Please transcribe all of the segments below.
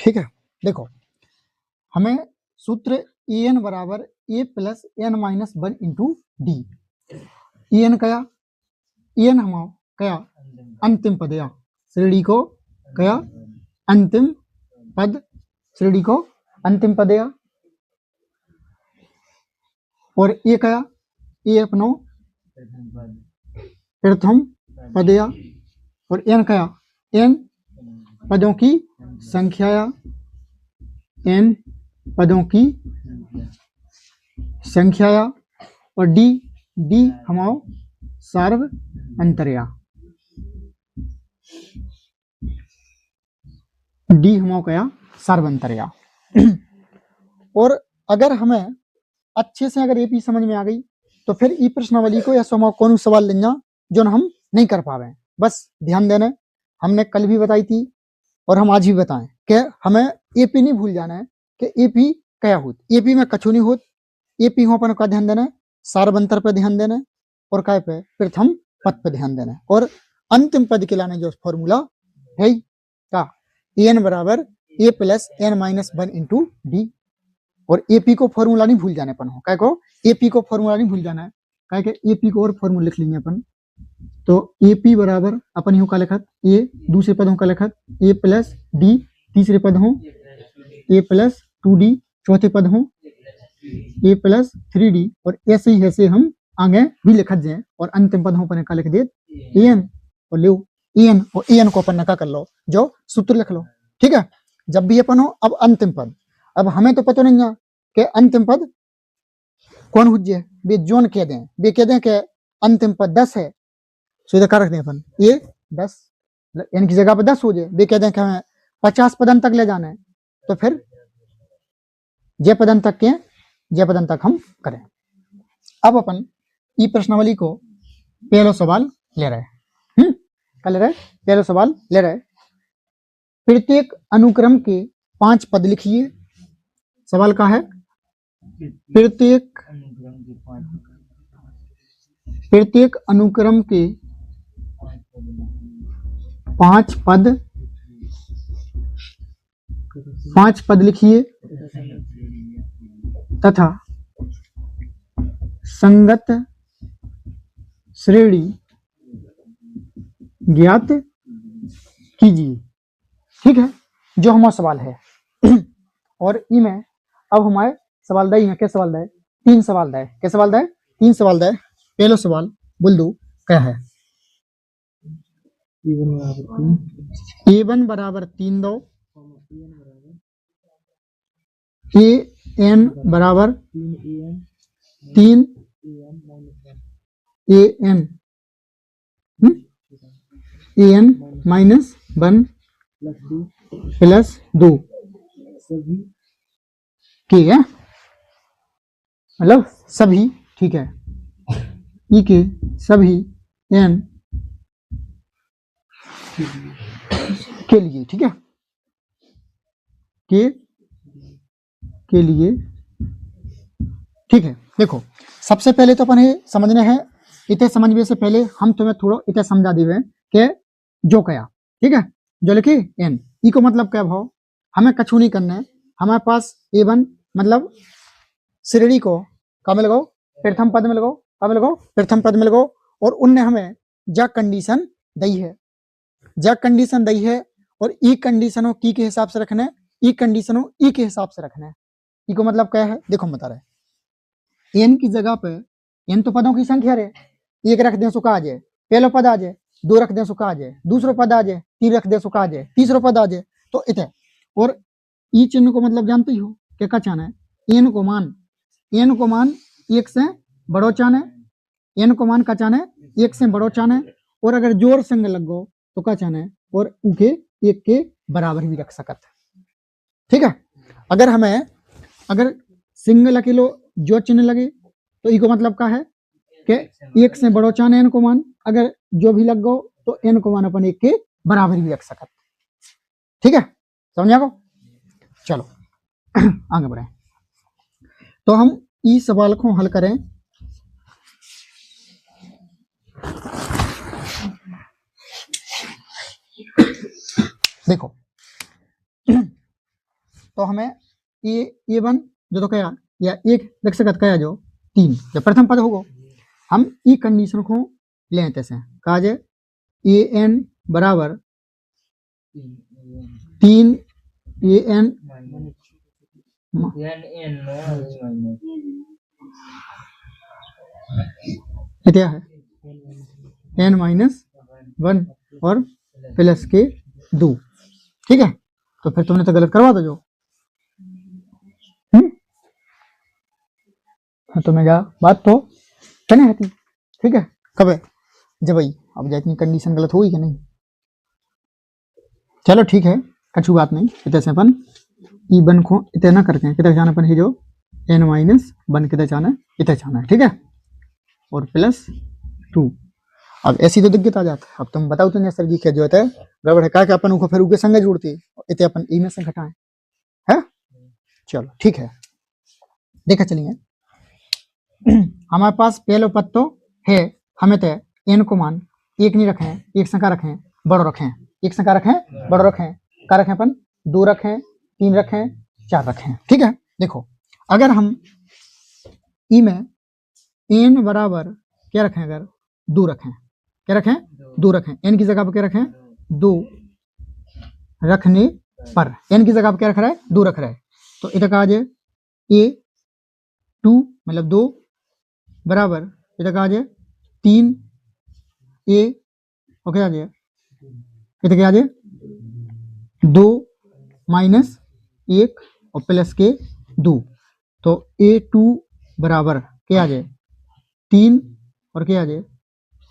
ठीक है, देखो हमें सूत्र ए एन बराबर A plus N minus 1 into D. A N कया, ए एन हम कया अंतिम पद या श्रेणी को कया अंतिम पद, श्रेणी को अंतिम पद या, और ए कया ए अपनो प्रथम पद या, और एन कया एन पदों की संख्या या, एन पदों की संख्या या, और डी डी हमाओ सार्व अंतरया, डी हमाओ कया सार्व अंतरया। और अगर हमें अच्छे से अगर ये भी समझ में आ गई तो फिर ई प्रश्नावली को या सोमा कौन सवाल लेना जो हम नहीं कर पावे, बस ध्यान देना। हमने कल भी बताई थी और हम आज भी बताएं कि हमें एपी नहीं भूल जाना है कि एपी क्या होत, एपी में कछु नहीं होत। एपी हो अपन का ध्यान देना है, सार्वंतर पे ध्यान देना है, और काय पे प्रथम पद पे ध्यान देना है, और अंतिम पद के लाने जो फॉर्मूला है का एन बराबर A plus N minus 1 into D. और एपी को फॉर्मूला नहीं भूल जाने अपन हो, काय को एपी को फॉर्मूला नहीं भूल जाना है, काय के एपी को और फॉर्मूला लिख लेंगे अपन। तो एपी बराबर अपन यू का लिखत ए दूसरे पदों का लिखत ए प्लस डी तीसरे पद हो, ए प्लस 2d चौथे पद हो, ए प्लस 3d, और ऐसे ही ऐसे हम आगे भी लिखत जाए, और अंतिम पद हो अपन का लिख दे एन, और लो एन, और एन को अपन का कर लो जो सूत्र लिख लो। ठीक है, जब भी अपन हो अब अंतिम पद, अब हमें तो पता नहीं है कि अंतिम पद कौन हो जाए, वे जोन कह दें, वे कह दें कि अंतिम पद 10 है, सीधा कर रख दें अपन ये 10, एन की जगह पर 10 हो जाए, वे कह दें कि हमें 50 पदन तक ले जाना है, तो फिर जय पदन तक के जय पदन तक हम करें। अब अपन ई प्रश्नावली को पहला सवाल ले रहे हैं, क्या ले रहे? पहला सवाल ले रहे, प्रत्येक अनुक्रम के 5 पद लिखिए। सवाल का है प्रत्येक अनुक्रम के 5 पद लिखिए तथा संगत श्रेणी ज्ञात कीजिए। ठीक है, जो हमारा सवाल है और इनमें अब हमारे सवाल दई है, क्या सवाल दे? 3 सवाल दे, क्या सवाल दे? 3 सवाल दे। पहला सवाल बोल दो क्या है? a1 बराबर 3 दो, ए एन बराबर 3 ए एन माइनस 1 प्लस 2 के है, मतलब सभी, ठीक है, ई के सभी एन के लिए, ठीक है, के लिए, ठीक है। देखो सबसे पहले तो अपन ये समझने हैं, इतने समझने से पहले हम तुम्हें थोड़ा इतने समझा दिए कि जो कया, ठीक है, जो लिखी एन, ई को मतलब क्या भाव, हमें कछु नहीं करना है, हमारे पास A1 मतलब श्रेणी को कब में लगाओ, प्रथम पद में लगाओ, कब लगाओ, प्रथम पद में लगाओ, और उनने हमें जा कंडीशन दी है, जा कंडीशन दी है, और ई कंडीशनों की के हिसाब से रखना है, ई कंडीशनों ई के हिसाब से रखना है। ई को मतलब क्या है, देखो हम बता रहे, एन की जगह पे एन तो पदों की संख्या रे, एक रख दे सुखा आ जाए, पहला पद आ जाए, 2 रख दे सुखा आ जाए, दूसरा पद आ जाए, 3 रख दे सुखा आ जाए, तीसरा पद आ जाए, तो इतने। और ई चिन्ह को मतलब जानते ही हो क्या का चाहना है, एन को मान 1 से बड़ो चाहना है, एन को मान का चाहना है 1 से बड़ो चाहना है, और अगर जोर संग लग गो तो क्या चाहना है, और उके 1 के बराबर भी रख सकत। ठीक है, अगर सिंगल अकेलो जो चिन्ह लगे तो ई को मतलब क्या है कि 1 से बड़ो चाहना है एन को मान, अगर जो भी लग गो तो एन को मान अपन 1 के बराबर भी रख सकत। ठीक है, समझा को? चलो आगे बढ़े, तो हम इस सवाल को हल करें। देखो तो हमें a1 जो तो क्या या एक देख सकत क्या जो 3 जो प्रथम पद होगो हम ई कंडीशन को लें तैसे कहा जाए an बराबर 3 an क्या है n माइनस 1 और प्लस के 2। ठीक है, तो फिर तुमने तो गलत करवा दो जो तो मैं बात तो कहने है थी। ठीक है, कब है जब भाई अब जाए कंडीशन गलत हुई कि नहीं। चलो ठीक है, कछु बात नहीं, इतने से अपन ई बन को इतने ना करके कितने जाना अपन ही जो n माइनस 1 कितने जाना इतने जाना है। ठीक है, और प्लस 2 अब ऐसी तो दिक्कत आ जाता है। अब तुम बताओ तो सर जी क्या जो है गड़बड़ है क्या अपन उनको फिर उनके संग जोड़ती इतने अपन ई में से घटाएं है। चलो ठीक है, देखा चलिए हमारे पास पहले पद तो है, हमें तो n को मान एक नहीं रखें, एक संख्या रखें बड़ो रखें, एक संख्या रखें बड़ो रखें, क्या रखें अपन 2 रखें 3 रखें 4 रखें। ठीक है, देखो अगर हम ई में n बराबर क्या रखें, अगर 2 रखें, क्या रखें 2 रखें, n की जगह पर क्या रखें 2 रखने पर n की जगह पर क्या रख रहा है 2 रख रहा है, तो इधर कहा जाए a2 मतलब 2 बराबर इधर कहा जाए 3 a और क्या आ जाए इधर क्या आ जाए 2 माइनस 1 और प्लस के 2, तो a2 बराबर क्या आ जाए 3 और क्या आ जाए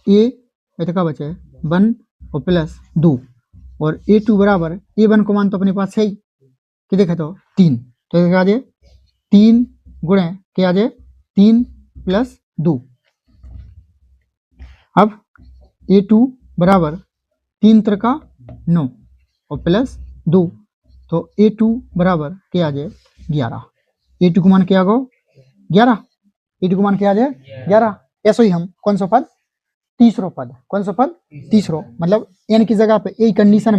a इधर का बचे 1 और प्लस 2, और a2 बराबर a1 को मान तो अपने पास है ही कि देखे तो 3, तो इधर आ जाए 3 गुणे क्या आ जाए 3 प्लस 2। अब a2 बराबर 3 त्रिका 9 और प्लस 2, तो a2 बराबर क्या आ जाए 11। a2 को मान क्या आ गो 11, a2 को मान क्या आ जाए 11। ऐसा ही हम कौन सा पद तीसरो पद, कौन सा पद तीसरो, मतलब n की जगह पे यही कंडीशन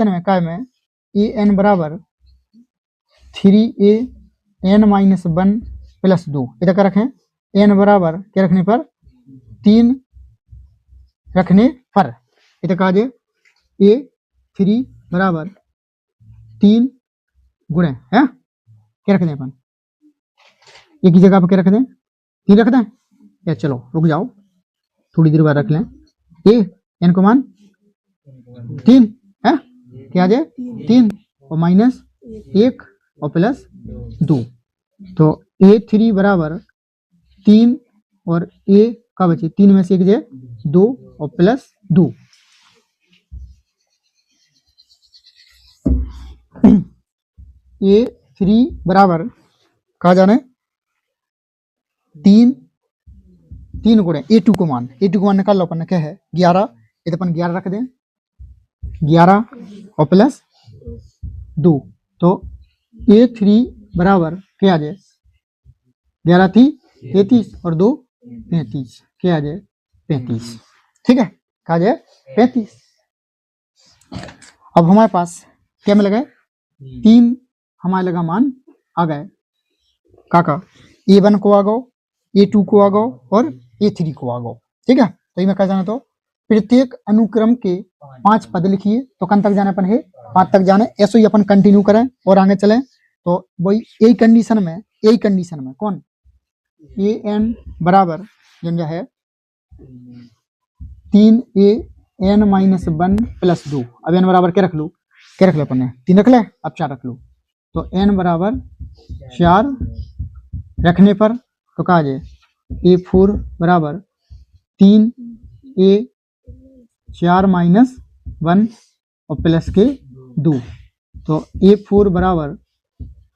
में क्या में an बराबर 3a n माइनस 1 प्लस 2 इधर का रखें n बराबर क्या रखने पर 3 रखने पर इधर कहा जाए a3 बराबर 3 गुणे है क्या रख दें अपन एक की जगह पर क्या रख दें 3 रख दें या चलो रुक जाओ थोड़ी देर बाद रख लें n को मान 3 है क्या आ जाए 3 और माइनस 1 और प्लस 2, तो a3 बराबर 3 और a का बचे 3 में से एक जाए 2 और प्लस 2, a3 बराबर कहा जाना है 3 गुणे a2 को मान निकाल लो अपन क्या है 11, ये तो अपन 11 रख दें 11 और प्लस 2, तो a3 बराबर क्या आ जाए 11 थी 33 और 2 35 क्या आ जाए 35। ठीक है, कहा जाए 35। अब हमारे पास क्या में लगाए 3 हमारे लगा मान आ गए काका a1 को आ गो a2 को आ गो और a3 को आ गो। ठीक है, तो ये मैं कहा जाना तो प्रत्येक अनुक्रम के 5 पद लिखिए, तो कन तक जाने अपन है 5 तक जाने, ऐसे ही अपन कंटिन्यू करें और आगे चलें। तो वही यही कंडीशन में कौन an बराबर जो है 3a n - 1 प्लस 2, अब n बराबर क्या रख लूँ अपन ने 3 रख ले, अब 4 रख लूँ, तो n बराबर 4 रखने पर तो कहा जाए a4 बराबर 3a 4 माइनस 1 और प्लस के 2, तो a4 बराबर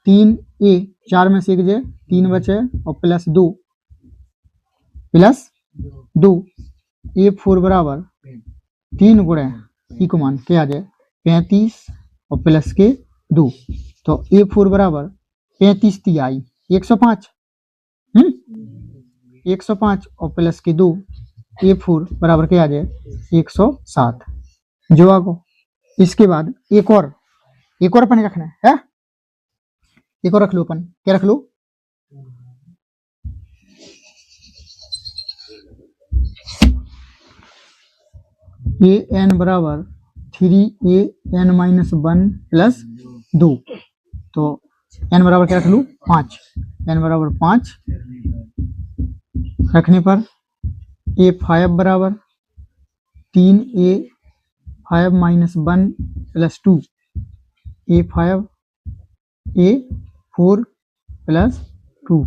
3a 4 में से एक जाए 3 बचे और प्लस 2 a4 बराबर 3 गुणे ई को मान क्या आ जाए 35 और प्लस के 2, तो a4 बराबर 35 ती आई 105 105 और प्लस के 2 a4 बराबर क्या आ जाए 107 जो आगो। इसके बाद एक और अपन रखना है एक और रख लो अपन, क्या रख लो, ए एन बराबर 3a n-1 प्लस 2, तो n बराबर क्या रख लूँ 5, n बराबर 5 रखने पर a5 बराबर 3a5-1 plus 2, a5 a4 plus 2,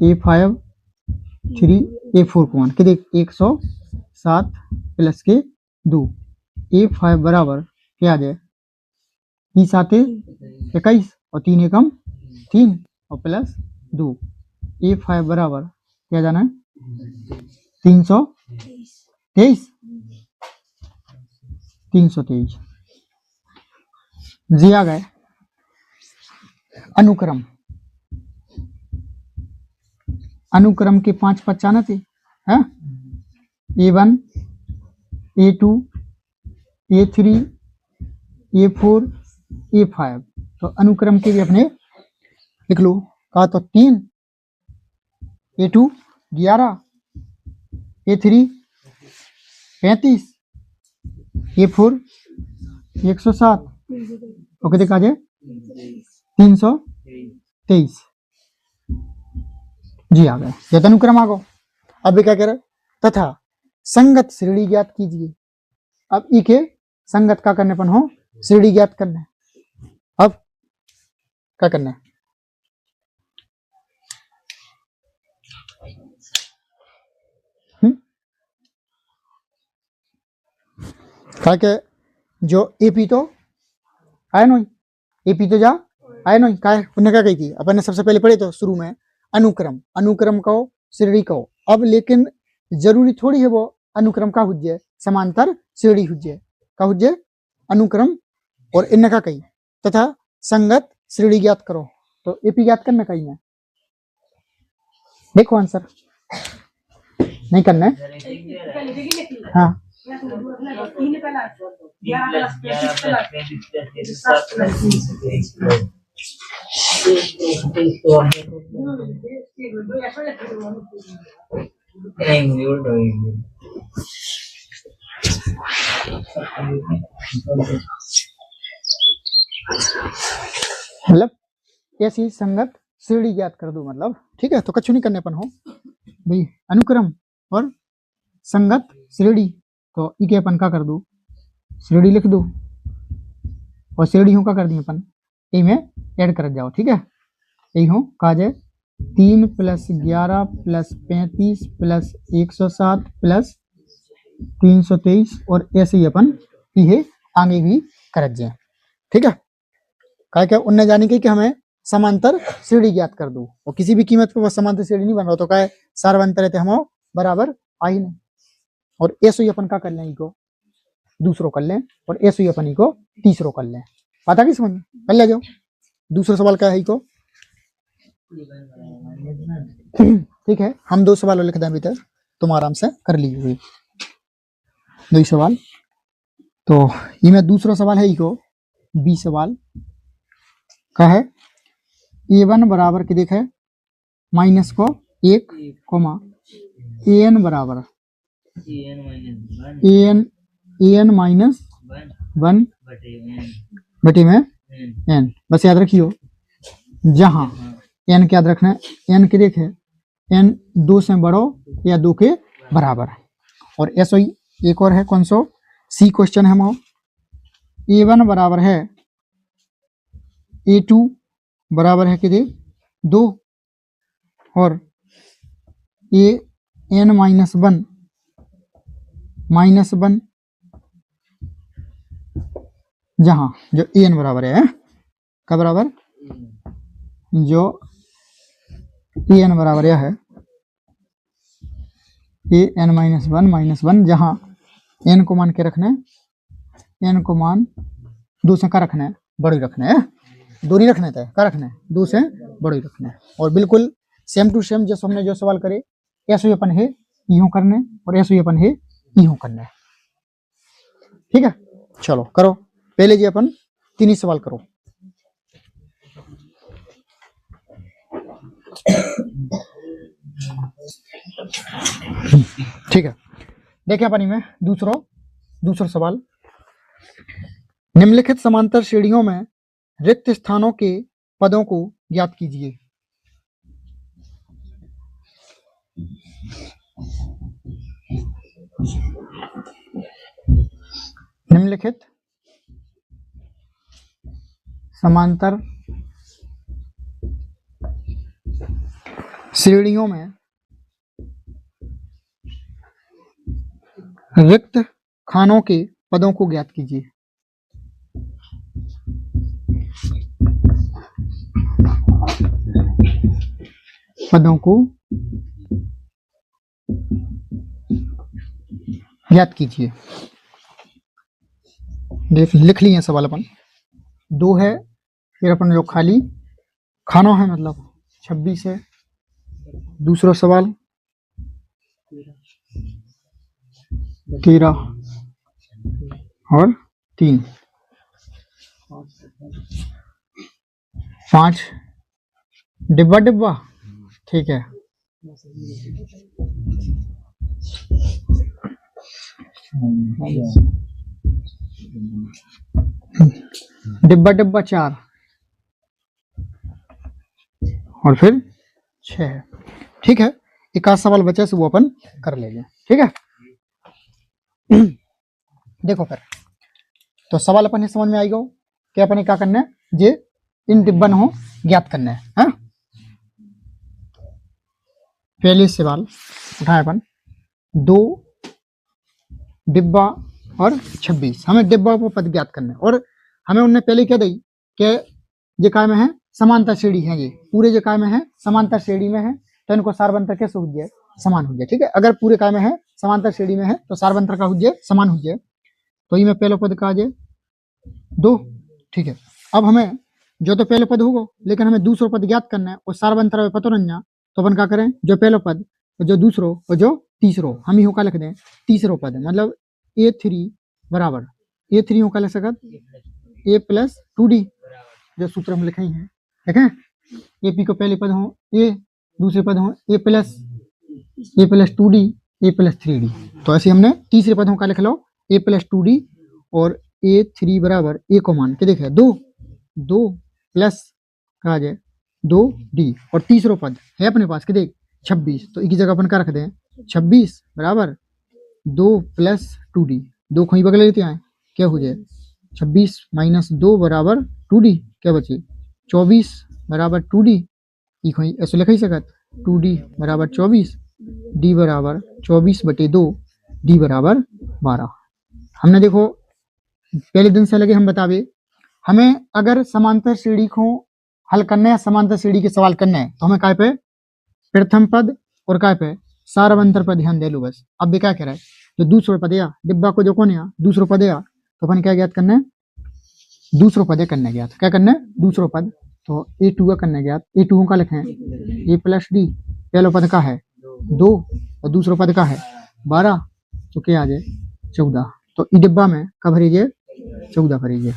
a5 3 a4 को मान के देख 107 प्लस के 2, a5 बराबर क्या आ जाए 20 आते 21 और 3 एकम 3 और प्लस 2, a5 बराबर क्या जाना है 323 जी आ गए। अनुक्रम, अनुक्रम के 5 पहचाना थे हैं, a1 a2 a3 a4 a5, तो अनुक्रम के भी अपने लिख लो, कहा तो 3 a2 11 a3 35 a4 107 और कितने का 323 जी आ गए, यह अनुक्रम आ गो। अब क्या कह रहे तथा संगत श्रेणी ज्ञात कीजिए। अब ई के संगत का करने पर हो श्रेणी ज्ञात करना है। अब क्या करना है, क्या के जो एपी तो आया नहीं, एपी तो जा आया नहीं, उन्हें क्या कही थी अपन ने सबसे पहले पढ़े तो शुरू में अनुक्रम, अनुक्रम कहो श्रेणी कहो। अब लेकिन जरूरी थोड़ी है वो अनुक्रम का हुज्जे समांतर श्रेणी हुज्जे का हुज्जे अनुक्रम, और इनने का कही तथा संगत श्रेणी ज्ञात करो, तो एपी ज्ञात करना कही है, देखो आंसर नहीं करना है। हाँ मतलब ऐसी संगत श्रेणी ज्ञात कर दो, मतलब ठीक है। तो कछु नहीं करने अपन हो भाई, अनुक्रम और संगत श्रेणी, तो ई के अपन का कर दो श्रेणी लिख दो और श्रेणियों का कर दी अपन ए में ऐड कर जाओ, ठीक है। यही हो कहा जाए 3 + 11 + 35 + 107 + 323 और ऐसे ही अपन ये आगे भी कर जाए, ठीक है। कहा क्या उनने जाने के कि हमें समांतर श्रेणी ज्ञात कर दो, और किसी भी कीमत पर वो समांतर श्रेणी नहीं बन रहा, तो क्या सार्वंतर रहते हम बराबर आ ही नहीं, और ऐसे ही अपन का कर लें को दूसरों कर लें, और ऐसे ही अपन को तीसरों कर लें। पता कि समझ कर ले जाओ। दूसरा सवाल क्या है को, ठीक है हम 2 सवाल लिख दें अभी तक, तुम आराम से कर लीजिए 2 सवाल। तो ये में दूसरा सवाल है को बी सवाल का है a1 बराबर के देखे माइनस को 1 कोमा an बराबर an माइनस 1 बटे में n, बस याद रखियो जहां n क्या याद रखना है, n के देखे n 2 से बड़ो या 2 के बराबर, और ऐसा ही एक और है कौन सो सी क्वेश्चन है हम a1 बराबर है a2 बराबर है कि 2 और an माइनस 1 जहां जो an बराबर है का बराबर जो an बराबर यह है an माइनस 1 जहां n को मान के रखना है, n को मान 2 से का रखना है बड़ी रखना है, 2 नहीं रखना था का रखना है 2 से बड़ी रखना है। और बिल्कुल सेम टू सेम जैसे हमने जो सवाल करे ऐसे ही अपन है यूं करने, और ऐसे ही अपन है यूं करना है, ठीक है। चलो करो पहले जी अपन 3 ही सवाल करो। ठीक है, देखिए अपनी में दूसरा सवाल। निम्नलिखित समांतर श्रेणियों में रिक्त स्थानों के पदों को ज्ञात कीजिए। निम्नलिखित समांतर श्रेणियों में रिक्त खानों के पदों को ज्ञात कीजिए। पदों को ज्ञात कीजिए। लिख लिए सवाल अपन, 2 है, फिर अपन जो खाली खाना है मतलब 26 है। दूसरा सवाल 13 और 3, 5 डिब्बा डिब्बा, ठीक है। डिब्बा डिब्बा 4 और फिर 6, ठीक है। एक आध सवाल बचे से वो अपन कर लेंगे, ठीक है। देखो फिर तो सवाल अपन समझ में आएगा कि अपन क्या करना है, जे इन डिब्बन हो ज्ञात करना है, हाँ? पहले सवाल उठाए अपन 2 डिब्बा और 26, हमें डिब्बा को पद ज्ञात करना है और हमें उनने पहले क्या दी कि जे काय में है समांतर श्रेणी है, ये पूरे जो काय में है समांतर श्रेणी में है तो इनको सारबंतर कैसे हो जाए, समान हो जाए, ठीक है। अगर पूरे काय में है समांतर श्रेणी में है तो सारबंतर का हो जाए समान हो जाए, तो ये में पहला पद का आ जाए 2, ठीक है। अब हमें जो तो पहले पद होगा लेकिन हमें दूसरा पद ज्ञात करना है और सारबंतर में पता नहीं, तो अपन क्या करें, जो पहला पद जो दूसरो और जो तीसरो हम ही होका लिख दें, तीसरो पद मतलब A3 बराबर A3 होका लिख सकत A प्लस 2D, जो सूत्र हम लिखे हैं, ठीक है। AP को पहले पद हो A, दूसरे पद हो A plus 2D A plus 3D, तो ऐसे हमने तीसरे पदों का लिख लो A प्लस 2D और A3 बराबर A को मान के देखे 2 प्लस कहा जाए 2D और तीसरो पद है अपने पास के देख 26, तो एक ही जगह अपन क्या रख दें 26 बराबर 2 प्लस 2D, 2 को ही बगल लेते हैं क्या हो जाए 26 माइनस 2 बराबर 2D, क्या बचे 24 बराबर 2D, ऐसे लिख ही सकत 2D बराबर 24, D बराबर 24/2, D बराबर 12। हमने देखो पहले दिन से लगे हम बतावे, हमें अगर समांतर श्रेणी को हल करना है, समांतर श्रेणी के सवाल करना है, तो हमें काय पे प्रथम पद और काय पे सारबंतर पर ध्यान दे लो बस। अब भी क्या कह रहा है, जो दूसरो पद या डिब्बा को जो कौन या दूसरो पद या, तो अपन क्या ज्ञात करना है, दूसरो पद करना ज्ञात, क्या करना है दूसरो पद, तो A2 का करना ज्ञात, A2 का लिखें A प्लस D, पहला पद का है 2 और दूसरो पद का है 12, तो क्या आ जाए 14, तो ई डिब्बा में कब भरीजे 14 भरीजे,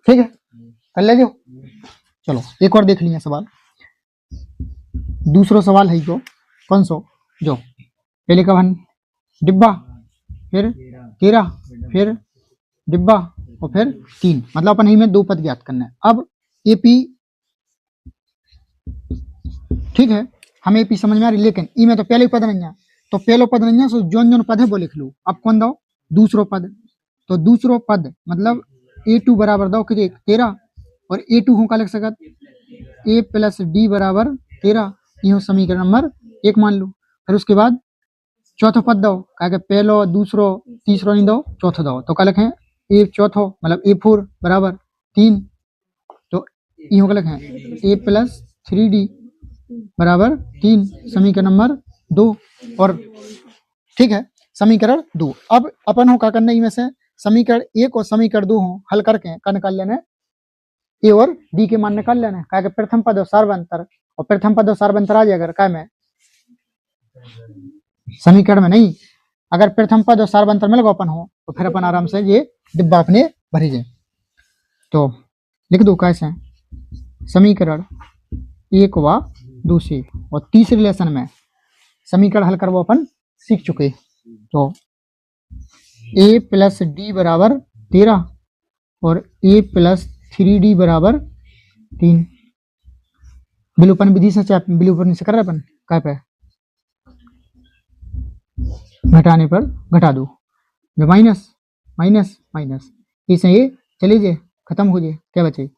ठीक है कर ले जो। चलो एक और देख लिया सवाल, दूसरा सवाल है जो कौन सो, जो पहले का वन डिब्बा, फिर 13, फिर डिब्बा और फिर 3, मतलब अपन ही में 2 पद ज्ञात करना है। अब AP ठीक है, हमें AP समझ में आ रही, लेकिन ई में तो पहले पद नहीं है, तो पहलो पद नहीं है सो जोन पद है वो लिख लो। अब कौन दो दूसरो पद, तो दूसरो पद मतलब A2 बराबर दो कि 13 और A2 हो का लिख सकत A प्लस D बराबर 13, ये समीकरण नंबर 1 मान लो। फिर उसके बाद चौथो पद दो, कहा पहलो दूसरो तीसरो नहीं दो, चौथो दो, तो क्या लिखें A चौथो मतलब A4 बराबर 3, तो ये का लिखें A प्लस 3D बराबर 3, समीकरण नंबर 2, और ठीक है समीकरण 2। अब अपन हो क्या करना इनमें से समीकरण 1 और समीकरण 2 हो हल करके क्या निकाल लेना है, A और D के मान निकाल लेना है, कहा प्रथम पद और सारबंतर, और प्रथम पद और सारबंतर आ जाएगा क्या में समीकरण में नहीं, अगर प्रथम पद और सारबंतर मिल गो अपन हो तो फिर अपन आराम से ये डिब्बा अपने भरी जाए। तो लिख दो कैसे समीकरण एक व दो से। और तीसरे लेसन में समीकरण हल करवो अपन सीख चुके। तो a प्लस डी बराबर 13 और a प्लस 3d बराबर 3। विलोपन विधि से चाहे विलोपन से कर रहे अपन क्या पे घटाने पर घटा दो, जो माइनस माइनस माइनस इसे ये चले जाए खत्म हो जाए, क्या बचे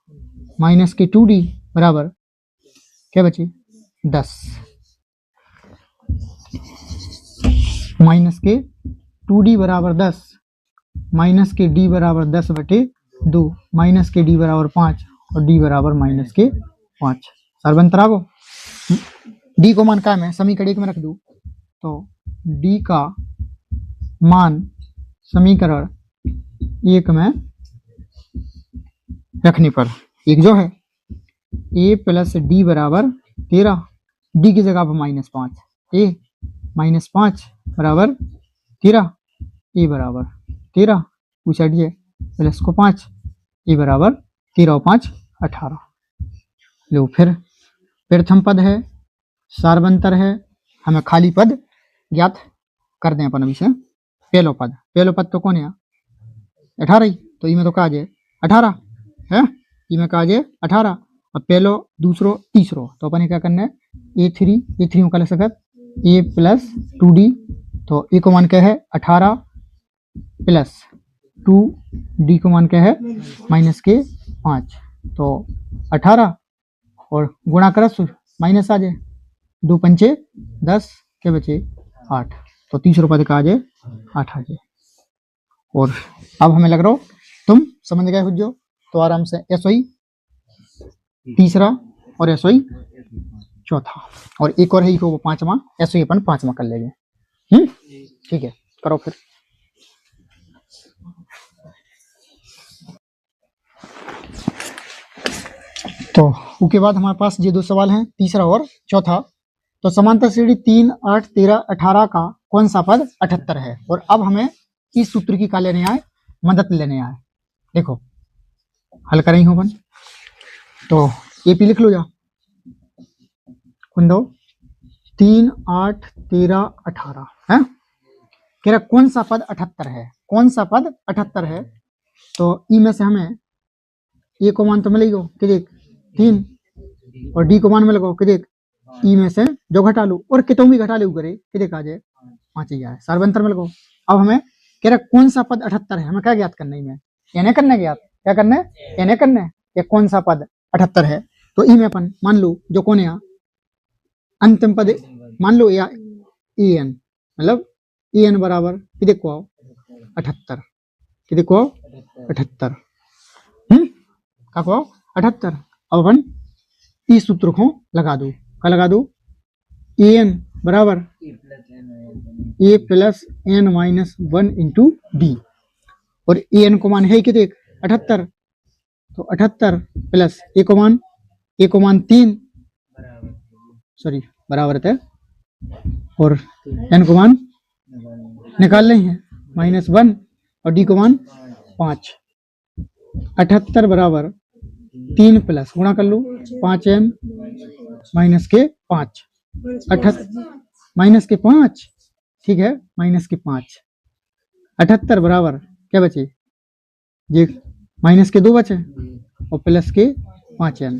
माइनस के 2d बराबर क्या बचे 10, माइनस के 2d बराबर 10, माइनस के d बराबर 10/2, माइनस के d बराबर 5 और d बराबर माइनस के 5। सरबंतरा को d को मान क्या मैं समीकरण एक में रख दूं, तो d का मान समीकरण एक में रखने पर एक जो है a प्लस डी बराबर 13, d की जगह पर -5, a -5 बराबर 13, a बराबर 13 पूछ हटिए प्लस को 5, a बराबर 13 और 5 18। लो फिर प्रथम पद है, सार्वंतर है, हमें खाली पद ज्ञात कर दें अपन अभी से। पहलो पद तो कौन है 18 ही, तो इमें तो कहा जाए 18 है, इमें कहा जाए 18। अब पहलो दूसरो तीसरो तो अपन क्या करना है a3 का सकत a प्लस 2d, तो a को मान क्या है 18 प्लस 2d को मान क्या है माइनस के 5, तो 18 और गुणा कर माइनस आ जाए 2 पंचे 10 क्या बचे 8, तो तीसरो पद का आ जाए 8 आ जाए। और अब हमें लग रहा हो तुम समझ गए हो जो, तो आराम से ऐसा ही तीसरा और ऐसा ही चौथा और एक और है वो पांचवा, ऐसा ही अपन पांचवा कर लेंगे। ठीक है करो फिर। तो उसके बाद हमारे पास ये दो सवाल हैं, तीसरा और चौथा। तो समांतर श्रेणी 3, 8, 13, 18 का कौन सा पद 78 है, और अब हमें इस सूत्र की क्या लेने आए मदद लेने आए। देखो हल करेंगे अपन, तो एपी लिख लो जा दो 3, 8, 13, 18 है, कह रहा कौन सा पद 78 है, कौन सा पद 78 है। तो ई में से हमें ए को मान तो मिलेगा कि देख 3 और डी को मान मिलेगा कि देख ई में से जो घटा लू और कितों भी घटा लू करे कि देख आ जाए 5 ही आए सार्वंतर मिलेगा। अब हमें कह रहा कौन सा पद 78 है, हमें क्या ज्ञात करना है, यानी करना ज्ञात क्या करना है, यानी करना है ये कौन सा पद 78 है। तो ई में अपन मान लो जो कौन है अंतिम पद मान लो या ए एन, मतलब ए एन बराबर कि देखो आओ 78 कि देखो आओ 78 का को 78। अब अपन इस सूत्र को लगा दो, क्या लगा दो ए एन बराबर A plus N minus 1 into D, और ए एन को मान है कि देख 78, तो 78 प्लस ए को मान 3 सॉरी बराबर है, और एन को मान निकाल रहे हैं -1 और डी को मान 5। 78 बराबर 3 प्लस गुणा कर लो 5n माइनस के 5 माइनस के 5 ठीक है माइनस के 5। 78 बराबर क्या बचे ये माइनस के 2 बचे और प्लस के 5n,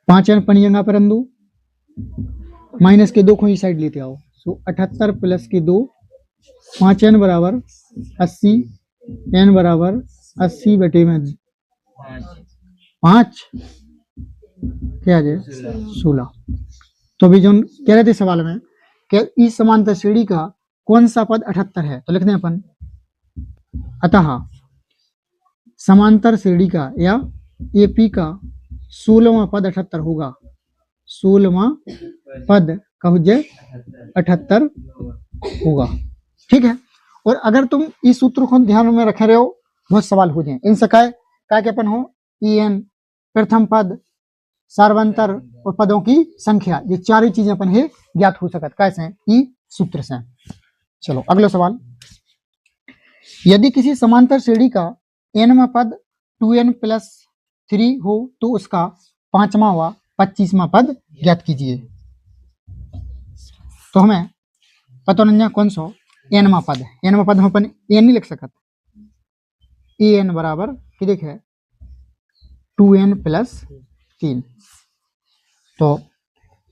5n पनियंगा पर अंदू माइनस के 2 को ही साइड लेते आओ, सो 78 प्लस के 2 5n बराबर 80, n बराबर 80 बटे में 5 क्या है 16। तो अभी जो कह रहे थे सवाल में कि इस समांतर श्रेणी का कौन सा पद 78 है, तो लिखते हैं अपन अतः समांतर श्रेणी का या एपी का 16वां पद 78 होगा, 16वां पद का हो जाए 78 होगा। ठीक है, और अगर तुम इस सूत्र को ध्यान में रखे रहे हो बहुत सवाल हो जाए इनसे क्या अपन हो ई एन प्रथम पद सार्वंतर और पदों की संख्या, ये चार ही चीजें अपन है ज्ञात हो सकत कैसे ई सूत्र से। चलो अगला सवाल, यदि किसी समांतर श्रेणी का nवां पद 2n + 3 हो तो उसका 5वां हुआ 25वां पद ज्ञात कीजिए। तो हमें पता नहीं कौन सा n वां पद है। n वां पद हम अपन n नहीं लिख सकते। an बराबर कि देखे 2n + 3। तो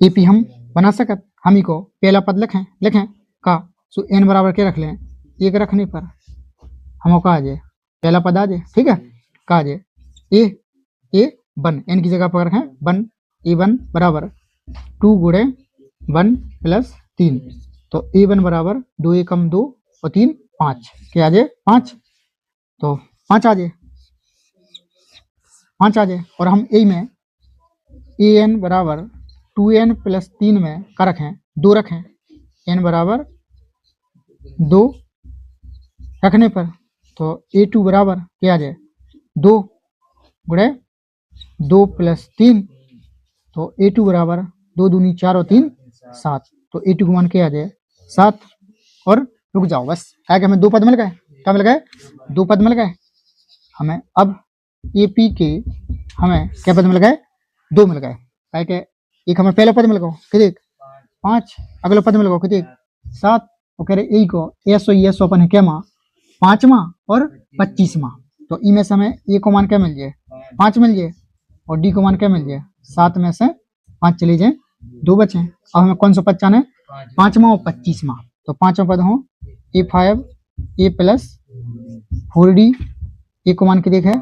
एपी हम बना सकत। हम ही को पहला पद लिखें का सो n बराबर के रख लें 1 रखने पर हम का आ जाए पहला पद आ जाए। ठीक है, का आ जाए a1 n की जगह पर रखें 1 a1 बराबर 2 गुणे 1 + 3। तो a1 बराबर 2 × 2 और 3 5 के आ जाए 5। तो 5 आ जाए और हम a में an बराबर 2n + 3 में का रखें 2 रखें n बराबर 2 रखने पर तो a2 बराबर क्या आ जाए 2 गुणे 2 + 3। तो a2 बराबर 2 दूनी 4 और 3 7। तो a2 का मान क्या आ जाए 7। और रुक जाओ बस है कि हमें 2 पद मिल गए। क्या मिल गए 2 पद मिल गए हमें। अब एपी के हमें क्या पद मिल गए 2 मिल गए। है कि एक हमें पहला पद मिल गया कितने 5, अगला पद मिल गया कितने 7। वो कह रहे यही को एस अपन है क्या 5वां और 25वां। तो ई में से हमें ए को मान क्या मिल जाए 5 मिल जाए और डी को मान क्या मिल जाए 7 में से 5 चले जाए 2 बचे। अब हमें कौन सा पद चाहना है 5वां और 25वां। तो 5वां पद हो a5 a + 4d ए को मान के देखे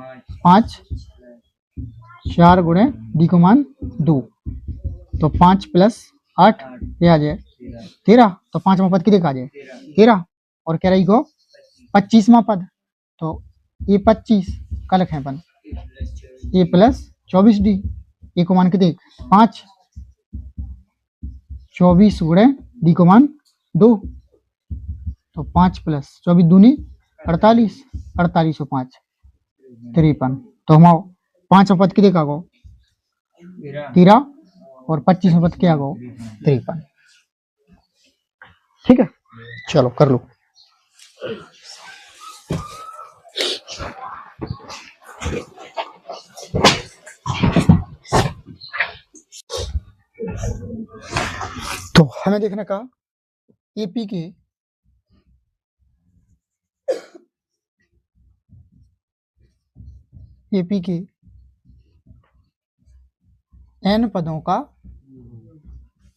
5 4 गुणे डी को मान 2। तो 5 + 8 ये आ जाए 13। तो 5वां पद कितने का आ जाए 13। और कह रही को 25वां पद तो ये 25 का लिखें अपन a + 24d ए को मान के देख 5 24 गुणे डी को मान 2। तो 5 + 24 दूनी 48 48 और 5 53। तो हम 5वां पद कितने का गो 13 और 25वां पद क्या गो 53। ठीक है, चलो कर लो। तो हमें देखने का एपी के n पदों का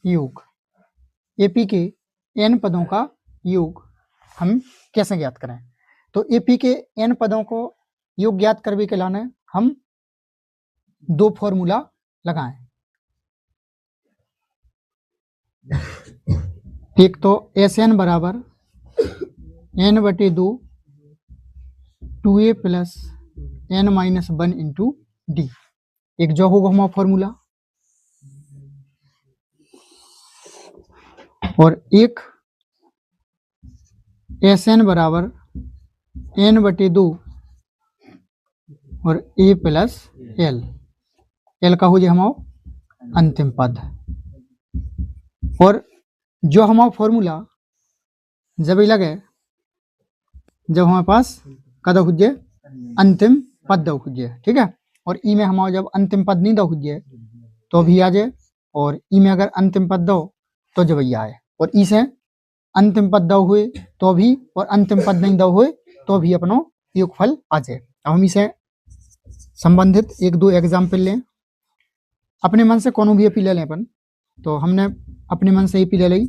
योग। एपी के n पदों का योग हम कैसे ज्ञात करें। तो एपी के n पदों को योग ज्ञात करने के लिए हम 2 फॉर्मूला लगाएं। एक तो Sn बराबर n/2 2a + n - 1 × d। एक जो होगा हमारा फॉर्मूला और एक Sn बराबर n/2 और a + l का हो जाए हमारा अंतिम पद। और जो हमारा फॉर्मूला जब ही लगे जब हमारे पास कदा हुजे अंतिम पद दो हुजे। ठीक है, और ई में हमारा जब अंतिम पद नहीं दो हुजे तो भी आ जाए और ई में अगर अंतिम पद दो तो जब ही आए और ई से अंतिम पद दो हुए तो भी और अंतिम पद नहीं दो हुए तो भी अपनो योगफल आ जाए। अब हम इसे संबंधित 1-2 एग्जाम्पल लें। अपने मन से कोनो भी एपी ले लें अपन। तो हमने अपने मन से एपी ले ली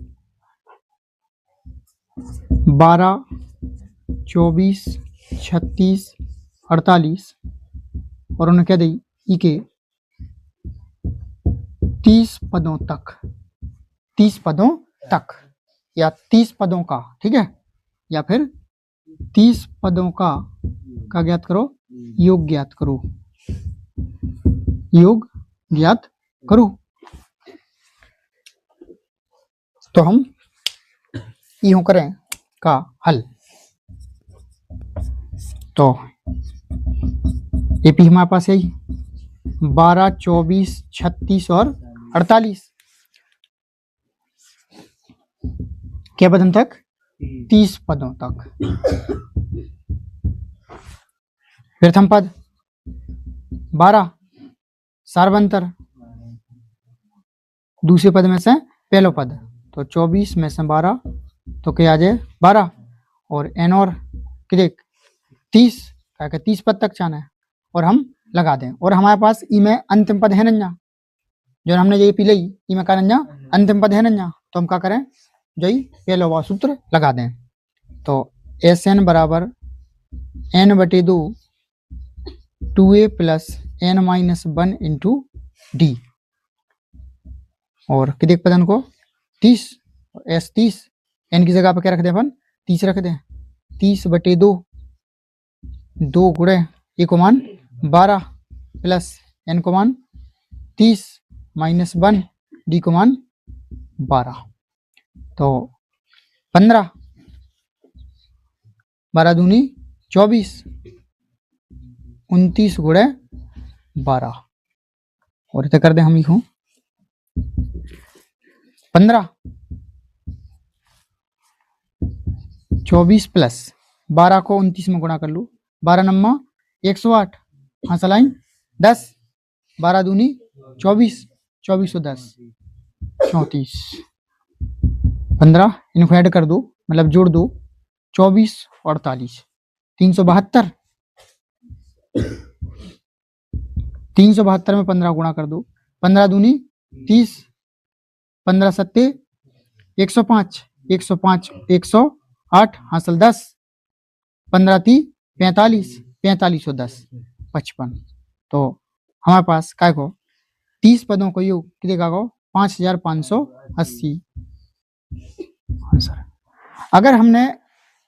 12 24 36 48 और उन्हें कह दी ई के 30 पदों तक या 30 पदों का। ठीक है, या फिर 30 पदों का ज्ञात करो योग ज्ञात करो। तो हम यूं करें का हल। तो एपी हमारे पास यही 12 24 36 और 48 क्या पदों तक 30 पदों तक। प्रथम पद 12 सार्वंतर दूसरे पद में से पहलो पद, तो 24 में से 12 तो क्या आ जाए 12, और एन और कितने 30, क्या 30 पद तक जाना है और हम लगा दें। और हमारे पास ई में अंतिम पद है नन्या, जो हमने ये पी ली ई में का नन्या अंतिम पद है नन्या, तो हम क्या करें जो पहलो वह सूत्र लगा दें। तो एस एन बराबर एन बटे 2 2a plus N minus 1 into D, और कितने पदन को 30, एस 30, एन की जगह पर क्या रख दें अपन 30 रख दें, 30 बटे 2 2 गुणे ए को मान 12 प्लस एन को मान 30 माइनस 1 डी को मान 12, तो 15 12 दूनी 24 29 गुणे 12, और इतना कर दें हम लिखूं 15 24 प्लस 12 को 29 में गुणा कर लूँ, 12 नम्मा 108, हाँ चलाइन 10, 12 दूनी 24 24 और 10 34, 15 इनको ऐड कर दो मतलब जोड़ दो 24 48 372, 372 में 15 गुणा कर दो, 15 दूनी 30, 15 सत्ते 105 105 108 हासिल 10, 15 ती 45 45 और 10 55, तो हमारे पास काय को 30 पदों को योग कितने का को 5580 आंसर। अगर हमने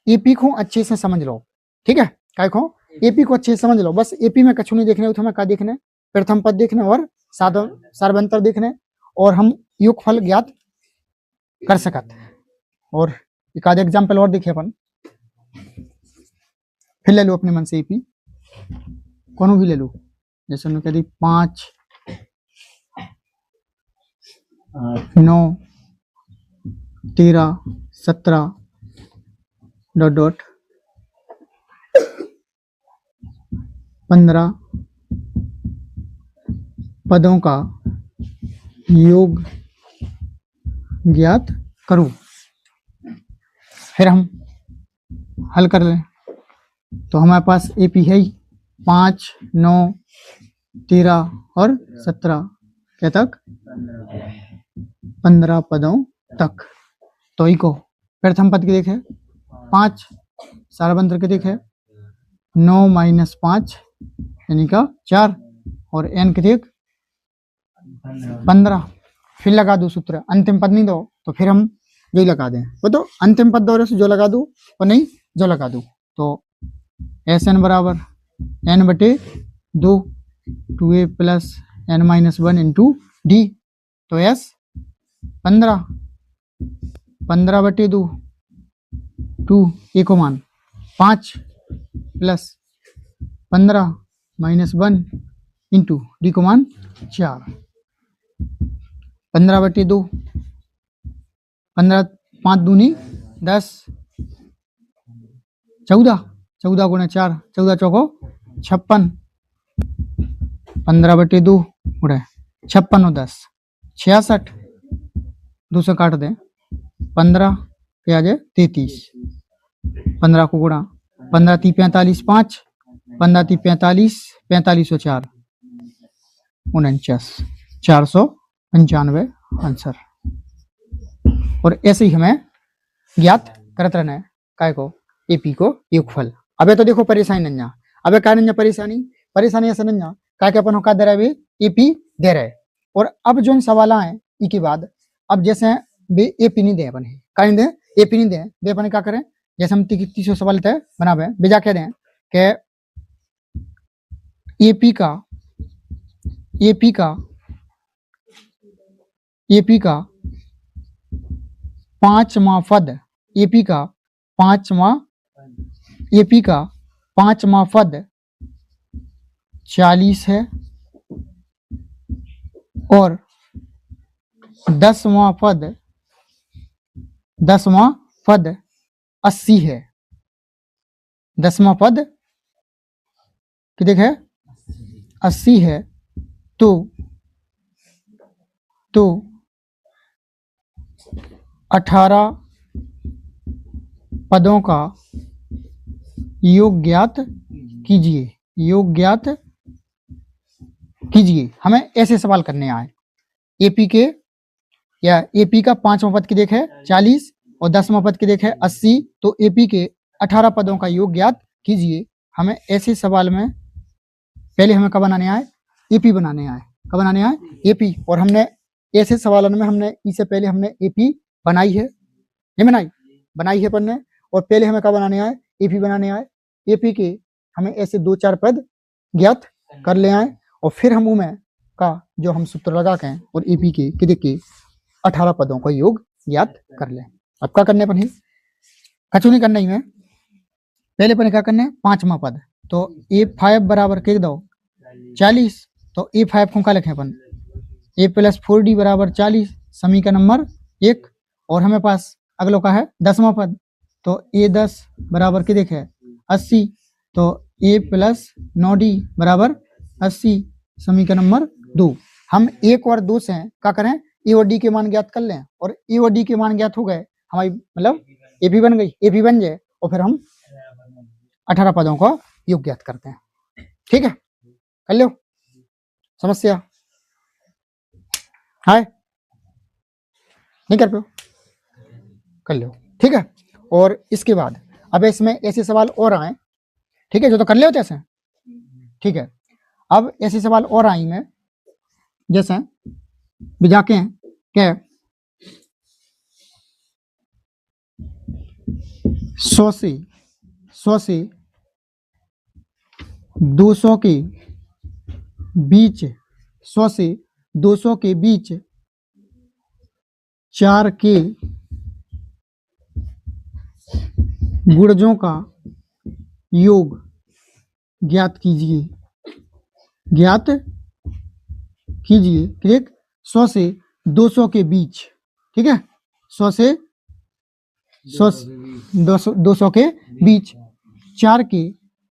एपी को अच्छे से समझ लो, ठीक है, काय को एपी को अच्छे से समझ लो, बस एपी में कछु नहीं देखने तो हमें क्या देखने प्रथम पद देखने और सार्वंतर देखने, और हम योगफल ज्ञात कर सकत। और एक आध एग्जाम्पल और देखे अपन, फिर ले लो अपने मन से एपी कोनो भी ले लो, जैसे मैं कह दी 5 9 13 17 डॉट डॉट 15 पदों का योग ज्ञात करूं, फिर हम हल कर लें। तो हमारे पास एपी है 5 9 13 और 17 क्या तक 15 पदों तक। तो इको प्रथम पद के देखे 5, सार्वंतर के देखे 9 माइनस 5 यानी का 4, और एन के देख 15, फिर लगा दो सूत्र, अंतिम पद नहीं दो तो फिर हम जो लगा दें वो तो अंतिम पद दो से जो लगा दो और नहीं जो लगा दो, तो एस एन बराबर एन बटे 2 2a plus N minus 1 into d, तो एस 15 15 बटे 2 2 ए को मान 5 प्लस 15 माइनस 1 इंटू डी को मान 4, 15 बटे 2 15 5 दूनी 10 14 14 गुणे 4 14 चौको 56, 15 बटे 2 गुणे 56 और 10 66, 2 से काट दें 15 पे आ जाए 33, 15 को गुणा 15 ती 45 5, 15 ती 45 45 और 4 49 495 आंसर। और ऐसे ही हमें ज्ञात करते रहना है काय को एपी को योगफल। अबे तो देखो परेशानी नन्या, अबे क्या नन्या परेशानी ऐसे नन्या काय के अपन का दे रहा है एपी दे रहे, और अब जो सवाल आए ई के बाद अब जैसे बे एपी नहीं दे अपन का नहीं दे एपी नहीं दे बे अपन क्या करें, जैसे हम 300 सवाल तय बनावे बेजा कह दें कि एपी का पांचवा पद एपी का पांचवा पद 40 है और 10वां पद 80 है। 10वां पद कितने है 80 है, तो 18 पदों का योग ज्ञात कीजिए। योग ज्ञात कीजिए, हमें ऐसे सवाल करने आए। एपी के या एपी का 5वां पद की देख है 40 और 10वां पद की देख है 80, तो एपी के 18 पदों का योग ज्ञात कीजिए। हमें ऐसे सवाल में पहले हमें कब बनाने आए? एपी बनाने आए। कब बनाने आए? एपी। और हमने ऐसे सवालों में हमने इससे पहले हमने एपी बनाई है, नहीं बनाई? बनाई है अपन ने। और पहले हमें कब बनाने आए? एपी बनाने आए। एपी के हमें ऐसे 2-4 पद ज्ञात कर ले आए और फिर हम उमें का जो हम सूत्र लगा के और एपी के देख के 18 पदों का योग ज्ञात कर ले। अब क्या करने पर कछु नहीं करना ही में। पहले पर क्या करना है? 5वां पद, तो A5 बराबर के दो 40, तो A5 को क्या लिखे अपन? A + 4D बराबर 40, समीकरण नंबर 1। और हमें पास अगलो का है 10वां पद, तो A10 बराबर के देखे 80, तो A + 9D बराबर 80, समीकरण नंबर 2। हम 1 और 2 से क्या करें? ए और डी के मान ज्ञात कर लें, और ए और डी के मान ज्ञात हो गए, हमारी मतलब एपी बन गई। एपी बन जाए और फिर हम 18 पदों का योग ज्ञात करते हैं। ठीक है, कर लो। समस्या है? नहीं कर पाओ? कर लो। ठीक है। और इसके बाद अब इसमें ऐसे सवाल और आए, ठीक है, जो तो कर ले होते ऐसे। ठीक है, अब ऐसे सवाल और आएंगे जैसे बिजाके हैं क्या 100 से 200 के बीच 100 से 200 के बीच 4 के गुणजों का योग ज्ञात कीजिए। ज्ञात कीजिए, ठीक। 100 से 200 के बीच, ठीक है, 100 से 200 के बीच 4 के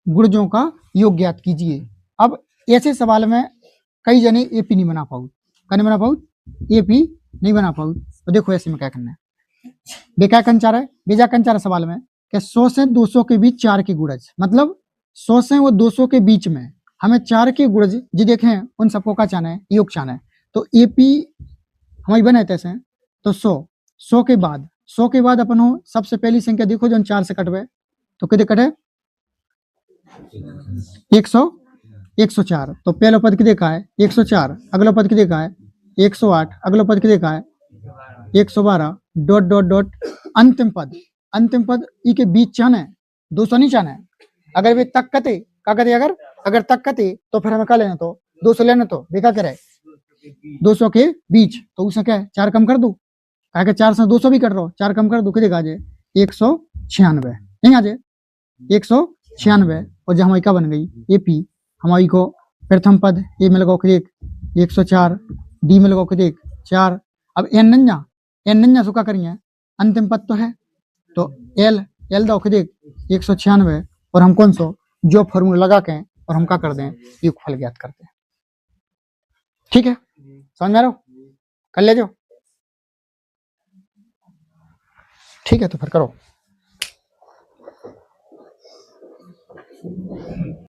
गुणजों का योग ज्ञात कीजिए। अब ऐसे सवाल में कई जने एपी नहीं बना पाऊ। क्या नहीं बना पाऊ? एपी नहीं बना पाऊ। तो देखो ऐसे में क्या करना है। बेका कंचार है, बेजा कंचार सवाल में कि 100 से 200 के बीच 4 के गुणज, मतलब 100 से वो 200 के बीच में हमें 4 के गुणज जी देखें, उन सबको क्या चाहना है? योग चाहना है। तो एपी हमारी बने तैसे, तो 100 के बाद 100 के बाद अपन हो सबसे पहली संख्या देखो जो 4 से कटवे, तो कितने कटे? 104। तो पहला पद कितने का है? 104। अगला पद कितने का है? 108। अगला पद कितने का है? 112 डॉट डॉट डॉट अंतिम पद। अंतिम पद ई के बीच चाहना है, 200 नहीं चाहना है। अगर वे तक कते क्या कते, अगर तक कते तो फिर हमें क्या लेना, तो 200 लेना। तो बेका करे 200 के बीच, तो उसे क्या है 4 कम कर दो, क्या 4 से 200 भी कर रहा हो, 4 कम कर दो, कितने आ जाए? 196। नहीं आ जाए 196। और जब हमारी क्या बन गई? एपी हमारी को प्रथम पद ए मिल गो 104, डी मिल गो 4। अब एन नन्या सुखा करिए, अंतिम पद तो है, तो एल दो 196। और हम कौन सो जो फॉर्मूला लगा के और हम क्या कर दें? योगफल ज्ञात करते हैं। ठीक है, समझ में आ रहा हो? कर ले जो। ठीक है, तो फिर करो।